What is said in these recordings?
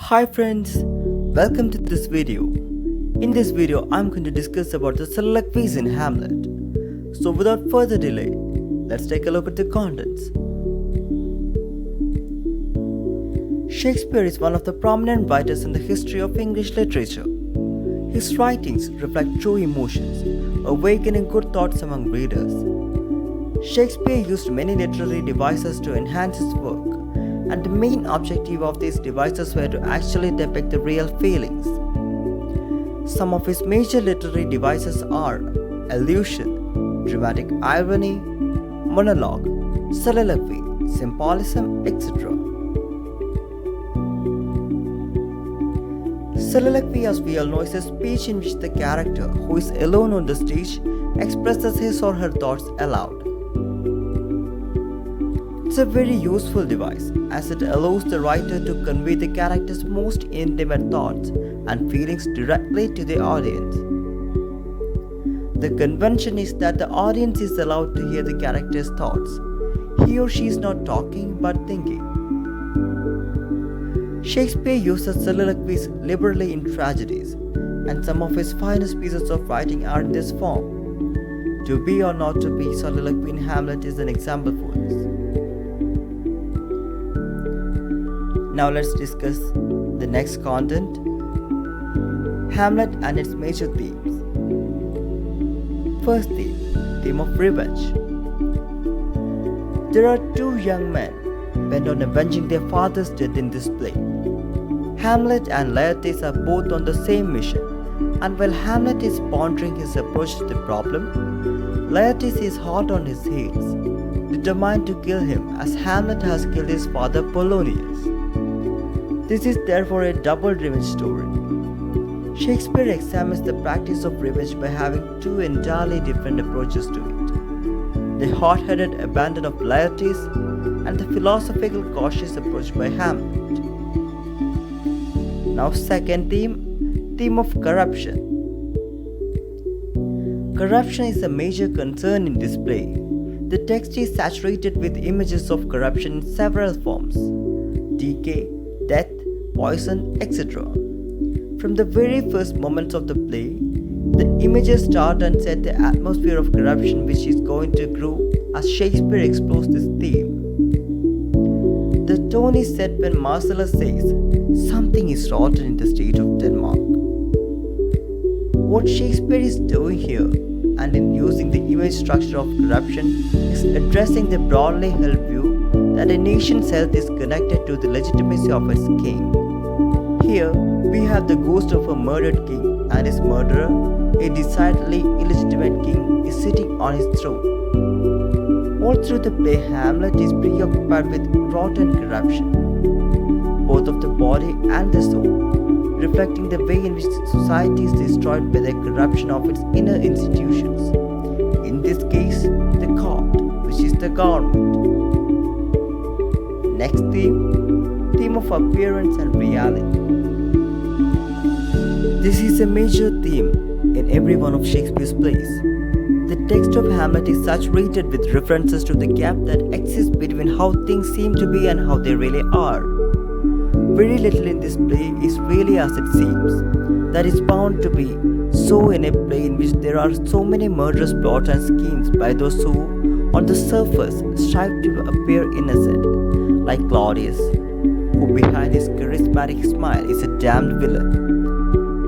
Hi friends, welcome to this video. In this video, I'm going to discuss about the soliloquies in Hamlet. So without further delay, let's take a look at the contents. Shakespeare is one of the prominent writers in the history of English literature. His writings reflect true emotions, awakening good thoughts among readers. Shakespeare used many literary devices to enhance his work, and the main objective of these devices were to actually depict the real feelings. Some of his major literary devices are allusion, dramatic irony, monologue, soliloquy, symbolism, etc. Soliloquy, as we all know, is a speech in which the character, who is alone on the stage, expresses his or her thoughts aloud. It's a very useful device as it allows the writer to convey the character's most intimate thoughts and feelings directly to the audience. The convention is that the audience is allowed to hear the character's thoughts. He or she is not talking but thinking. Shakespeare uses soliloquies liberally in tragedies, and some of his finest pieces of writing are in this form. To Be or Not to Be soliloquy in Hamlet is an example for this. Now let's discuss the next content, Hamlet and its major themes. First theme of revenge. There are two young men bent on avenging their father's death in this play. Hamlet and Laertes are both on the same mission, and while Hamlet is pondering his approach to the problem, Laertes is hot on his heels, determined to kill him as Hamlet has killed his father Polonius. This is therefore a double revenge story. Shakespeare examines the practice of revenge by having two entirely different approaches to it: the hot-headed abandon of Laertes and the philosophical cautious approach by Hamlet. Now second theme of corruption. Corruption is a major concern in this play. The text is saturated with images of corruption in several forms: decay, death, poison, etc. From the very first moments of the play, the images start and set the atmosphere of corruption which is going to grow as Shakespeare explores this theme. The tone is set when Marcellus says, "Something is rotten in the state of Denmark." What Shakespeare is doing here, and in using the image structure of corruption, is addressing the broadly held view that a nation's health is connected to the legitimacy of its king. Here, we have the ghost of a murdered king and his murderer, a decidedly illegitimate king, is sitting on his throne. All through the play, Hamlet is preoccupied with rotten corruption, both of the body and the soul, reflecting the way in which society is destroyed by the corruption of its inner institutions. In this case, the court, which is the government. Next theme of appearance and reality. This is a major theme in every one of Shakespeare's plays. The text of Hamlet is saturated with references to the gap that exists between how things seem to be and how they really are. Very little in this play is really as it seems. That is bound to be so in a play in which there are so many murderous plots and schemes by those who, on the surface, strive to appear innocent, like Claudius, who behind his charismatic smile is a damned villain.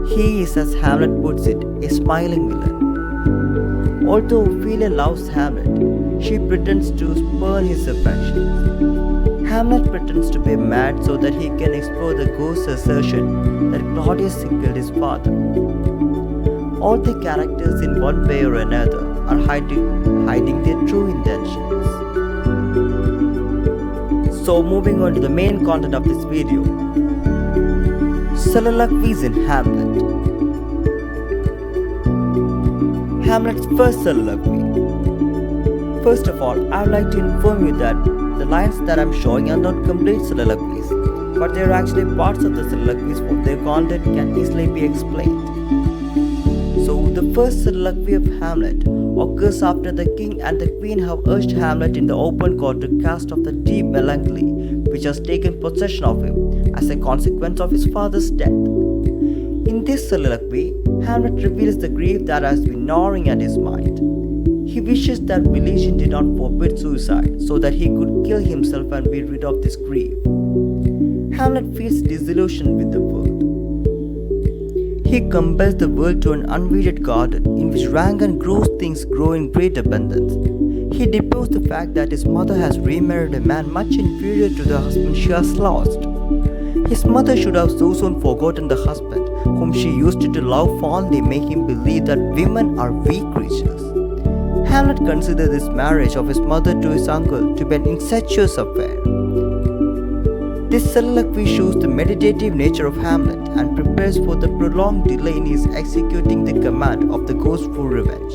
He is, as Hamlet puts it, a smiling villain. Although Ophelia loves Hamlet, she pretends to spurn his affections. Hamlet pretends to be mad so that he can explore the ghost's assertion that Claudius killed his father. All the characters in one way or another are hiding their true intentions. So moving on to the main content of this video, soliloquies in Hamlet. Hamlet's first soliloquy. First of all, I would like to inform you that the lines that I am showing are not complete soliloquies, but they are actually parts of the soliloquies for their content can easily be explained. So the first soliloquy of Hamlet occurs after the king and the queen have urged Hamlet in the open court to cast off the deep melancholy which has taken possession of him as a consequence of his father's death. In this soliloquy, Hamlet reveals the grief that has been gnawing at his mind. He wishes that religion did not forbid suicide so that he could kill himself and be rid of this grief. Hamlet feels disillusioned with the world. He compares the world to an unweeded garden in which rank and gross things grow in great abundance. He deplores the fact that his mother has remarried a man much inferior to the husband she has lost. His mother should have so soon forgotten the husband whom she used to love fondly, make him believe that women are weak creatures. Hamlet considers this marriage of his mother to his uncle to be an incestuous affair. This soliloquy shows the meditative nature of Hamlet and prepares for the prolonged delay in his executing the command of the ghost for revenge.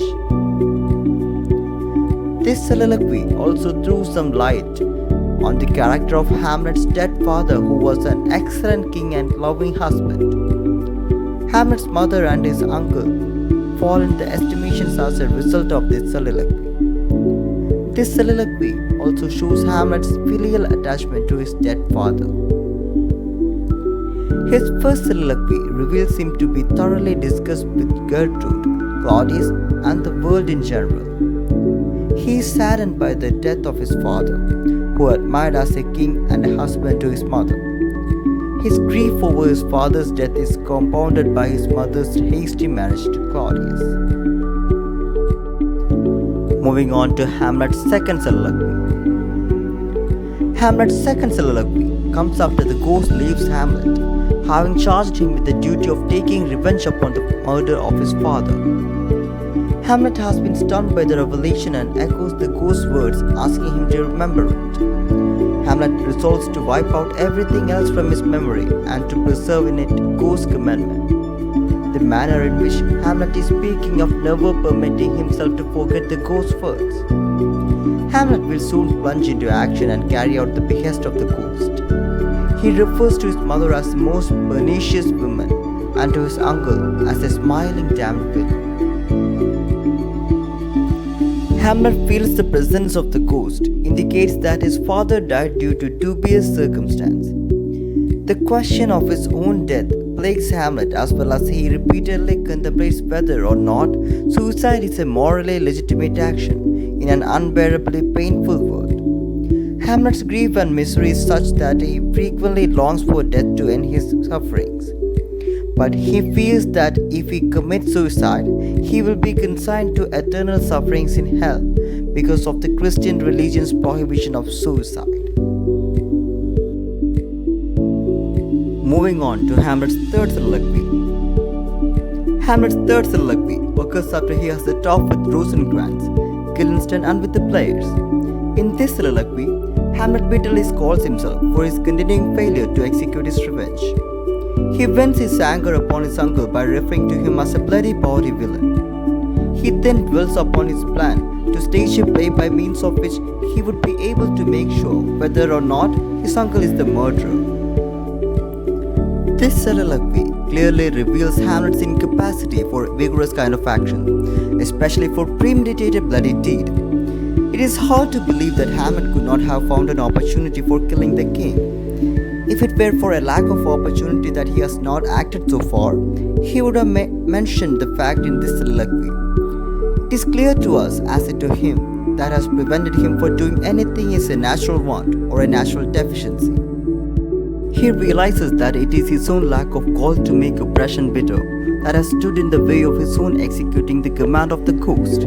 This soliloquy also threw some light on the character of Hamlet's dead father, who was an excellent king and loving husband. Hamlet's mother and his uncle fall in the estimations as a result of this soliloquy. This soliloquy also shows Hamlet's filial attachment to his dead father. His first soliloquy reveals him to be thoroughly disgusted with Gertrude, Claudius, and the world in general. He is saddened by the death of his father, who admired as a king and a husband to his mother. His grief over his father's death is compounded by his mother's hasty marriage to Claudius. Moving on to Hamlet's second soliloquy. Hamlet's second soliloquy comes after the ghost leaves Hamlet, having charged him with the duty of taking revenge upon the murder of his father. Hamlet has been stunned by the revelation and echoes the ghost's words, asking him to remember it. Hamlet resolves to wipe out everything else from his memory and to preserve in it ghost's commandment. The manner in which Hamlet is speaking of never permitting himself to forget the ghost's words. Hamlet will soon plunge into action and carry out the behest of the ghost. He refers to his mother as the most pernicious woman and to his uncle as a smiling damned villain. Hamlet feels the presence of the ghost indicates that his father died due to dubious circumstance. The question of his own death plagues Hamlet, as well as he repeatedly contemplates whether or not suicide is a morally legitimate action in an unbearably painful world. Hamlet's grief and misery is such that he frequently longs for death to end his sufferings. But he fears that if he commits suicide, he will be consigned to eternal sufferings in hell because of the Christian religion's prohibition of suicide. Moving on to Hamlet's third soliloquy. Hamlet's third soliloquy occurs after he has a talk with Rosencrantz, Guildenstern, and with the players. In this soliloquy, Hamlet bitterly scolds himself for his continuing failure to execute his revenge. He vents his anger upon his uncle by referring to him as a bloody bawdy villain. He then dwells upon his plan to stage a play by means of which he would be able to make sure whether or not his uncle is the murderer. This soliloquy clearly reveals Hamlet's incapacity for vigorous kind of action, especially for premeditated bloody deed. It is hard to believe that Hamlet could not have found an opportunity for killing the king. If it were for a lack of opportunity that he has not acted so far, he would have mentioned the fact in this soliloquy. It is clear to us, as it to him, that has prevented him from doing anything is a natural want or a natural deficiency. He realizes that it is his own lack of gall to make oppression bitter that has stood in the way of his own executing the command of the ghost.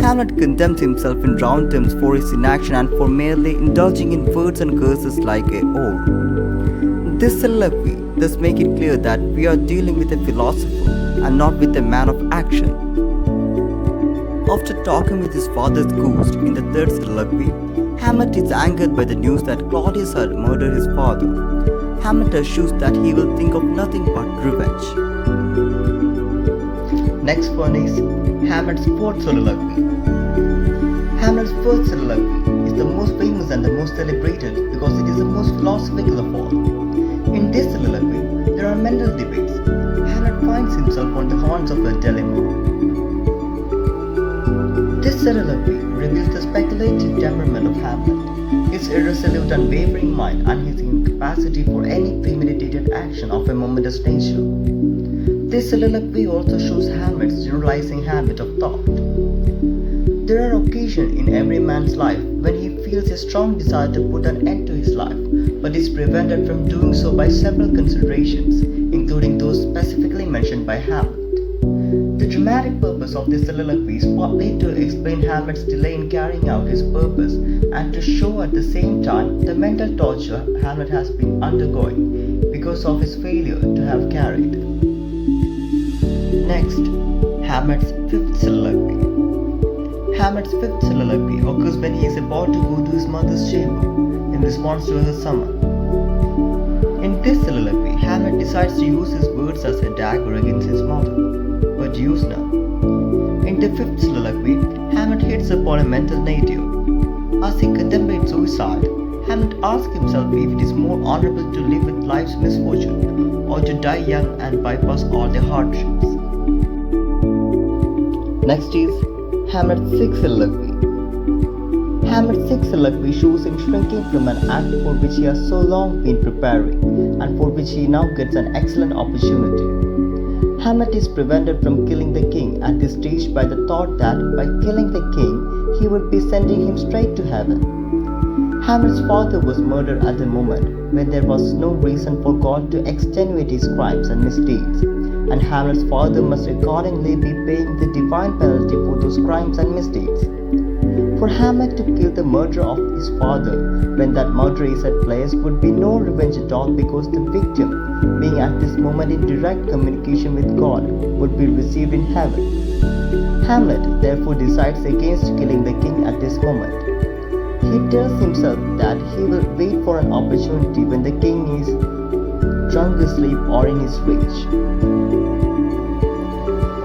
Hamlet condemns himself in round terms for his inaction and for merely indulging in words and curses like a owl. This soliloquy thus makes it clear that we are dealing with a philosopher and not with a man of action. After talking with his father's ghost in the third soliloquy, Hamlet is angered by the news that Claudius had murdered his father. Hamlet assures that he will think of nothing but revenge. Next one is Hamlet's fourth soliloquy. Hamlet's fourth soliloquy is the most famous and the most celebrated because it is the most philosophical of all. In this soliloquy, there are mental debates. Hamlet finds himself on the horns of a dilemma. This soliloquy reveals the speculative temperament of Hamlet. his irresolute and wavering mind, and his incapacity for any premeditated action of a momentous nature. This soliloquy also shows Hamlet's generalizing habit of thought. There are occasions in every man's life when he feels a strong desire to put an end to his life, but is prevented from doing so by several considerations, including those specifically mentioned by Hamlet. The dramatic purpose of this soliloquy is partly to explain Hamlet's delay in carrying out his purpose and to show at the same time the mental torture Hamlet has been undergoing because of his failure to have carried. Next, Hamlet's fifth soliloquy. Hamlet's fifth soliloquy occurs when he is about to go to his mother's chamber in response to her summon. In this soliloquy, Hamlet decides to use his words as a dagger against his mother, but use none. In the fifth soliloquy, Hamlet hits upon a mental nadir. As he contemplates suicide, Hamlet asks himself if it is more honorable to live with life's misfortune or to die young and bypass all the hardships. Next is Hamlet's sixth soliloquy. Hamlet's sixth soliloquy shows him shrinking from an act for which he has so long been preparing and for which he now gets an excellent opportunity. Hamlet is prevented from killing the king at this stage by the thought that by killing the king, he would be sending him straight to heaven. Hamlet's father was murdered at the moment when there was no reason for God to extenuate his crimes and misdeeds, and Hamlet's father must accordingly be paying the divine penalty for those crimes and misdeeds. For Hamlet to kill the murderer of his father when that murder is at place would be no revenge at all, because the victim, being at this moment in direct communication with God, would be received in heaven. Hamlet therefore decides against killing the king at this moment. He tells himself that he will wait for an opportunity when the king is drunk asleep or in his rage.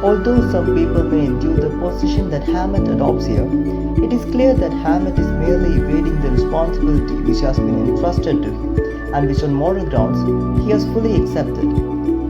Although some people may endure the position that Hamlet adopts here, it is clear that Hamlet is merely evading the responsibility which has been entrusted to him and which on moral grounds he has fully accepted.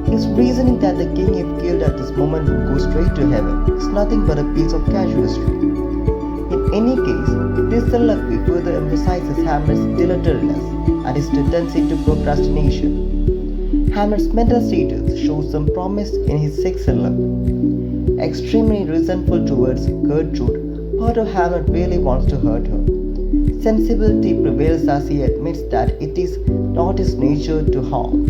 His reasoning that the king, if killed at this moment, would go straight to heaven is nothing but a piece of casuistry. In any case, this soliloquy further emphasizes Hamlet's dilatoriness and his tendency to procrastination. Hamlet's mental status shows some promise in his sixth soliloquy. Extremely resentful towards Gertrude, part of Hamlet really wants to hurt her. Sensibility prevails as he admits that it is not his nature to harm.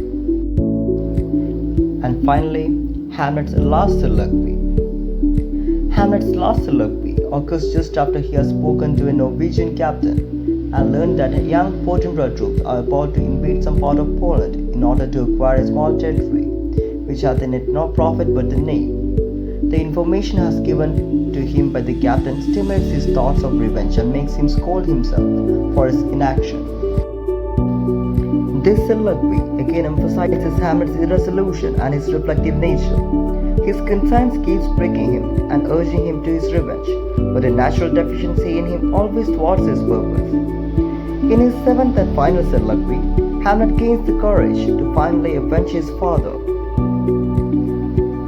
And finally, Hamlet's last soliloquy. Hamlet's last soliloquy occurs just after he has spoken to a Norwegian captain and learned that young Fortinbras troops are about to invade some part of Poland in order to acquire a small territory, which hath in it no profit but the name. The information has given to him by the captain stimulates his thoughts of revenge and makes him scold himself for his inaction. This soliloquy again emphasizes Hamlet's irresolution and his reflective nature. His conscience keeps pricking him and urging him to his revenge, but a natural deficiency in him always thwarts his purpose. In his seventh and final soliloquy, Hamlet gains the courage to finally avenge his father.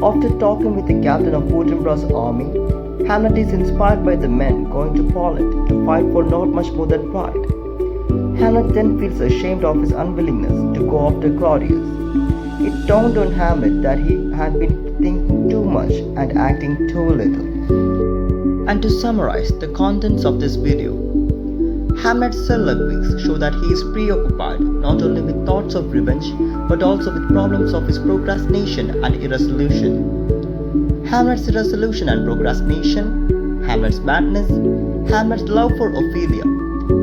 After talking with the captain of Fortinbras' army, Hamlet is inspired by the men going to Poland to fight for not much more than pride. Hamlet then feels ashamed of his unwillingness to go after Claudius. It dawned on Hamlet that he had been thinking too much and acting too little. And to summarize the contents of this video, Hamlet's soliloquies show that he is preoccupied not only with thoughts of revenge but also with problems of his procrastination and irresolution. Hamlet's irresolution and procrastination, Hamlet's madness, Hamlet's love for Ophelia,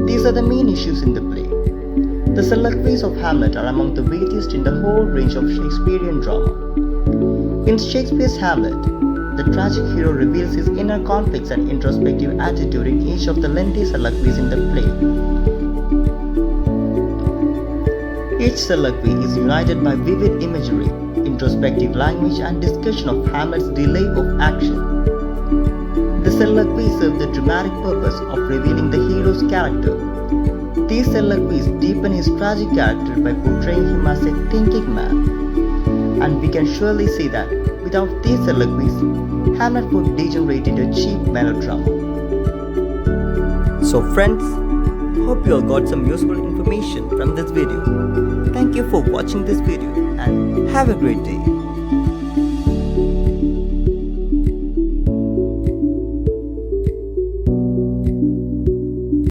these are the main issues in the play. The soliloquies of Hamlet are among the weightiest in the whole range of Shakespearean drama. In Shakespeare's Hamlet, the tragic hero reveals his inner conflicts and introspective attitude in each of the lengthy soliloquies in the play. Each soliloquy is united by vivid imagery, introspective language, and discussion of Hamlet's delay of action. The soliloquies serve the dramatic purpose of revealing the hero's character. These soliloquies deepen his tragic character by portraying him as a thinking man. And we can surely see that without these soliloquies, Hamlet would degenerate into a cheap melodrama. So friends, Hope you all got some useful information from this video. Thank you for watching this video and have a great day.